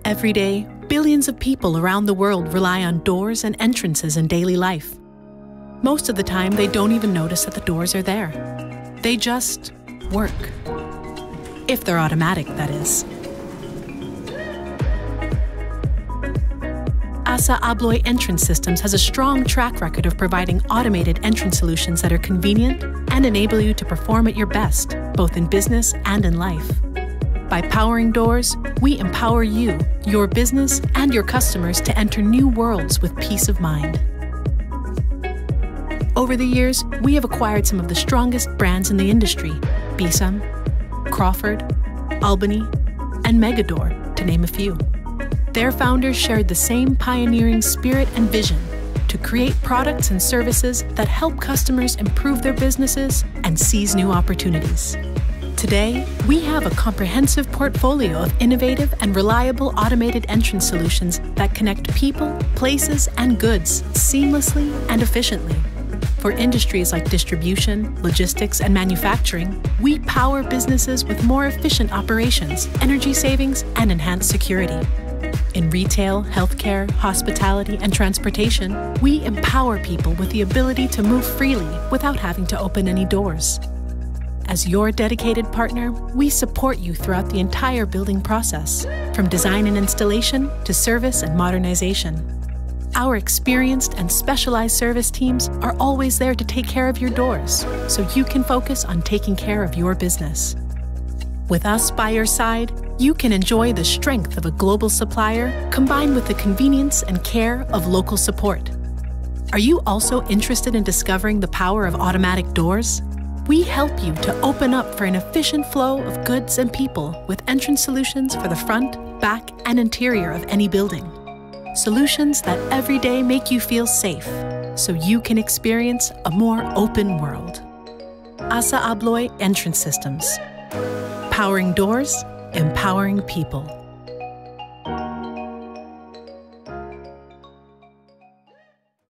Every day, billions of people around the world rely on doors and entrances in daily life. Most of the time, they don't even notice that the doors are there. They just work. If they're automatic, that is. ASSA ABLOY Entrance Systems has a strong track record of providing automated entrance solutions that are convenient and enable you to perform at your best, both in business and in life. By powering doors, we empower you, your business, and your customers to enter new worlds with peace of mind. Over the years, we have acquired some of the strongest brands in the industry: Besom, Crawford, Albany, and Megador, to name a few. Their founders shared the same pioneering spirit and vision to create products and services that help customers improve their businesses and seize new opportunities. Today, we have a comprehensive portfolio of innovative and reliable automated entrance solutions that connect people, places, and goods seamlessly and efficiently. For industries like distribution, logistics, and manufacturing, we power businesses with more efficient operations, energy savings, and enhanced security. In retail, healthcare, hospitality, and transportation, we empower people with the ability to move freely without having to open any doors. As your dedicated partner, we support you throughout the entire building process, from design and installation to service and modernization. Our experienced and specialized service teams are always there to take care of your doors, so you can focus on taking care of your business. With us by your side, you can enjoy the strength of a global supplier combined with the convenience and care of local support. Are you also interested in discovering the power of automatic doors? We help you to open up for an efficient flow of goods and people with entrance solutions for the front, back, and interior of any building. Solutions that every day make you feel safe, so you can experience a more open world. ASSA ABLOY Entrance Systems. Powering doors, empowering people.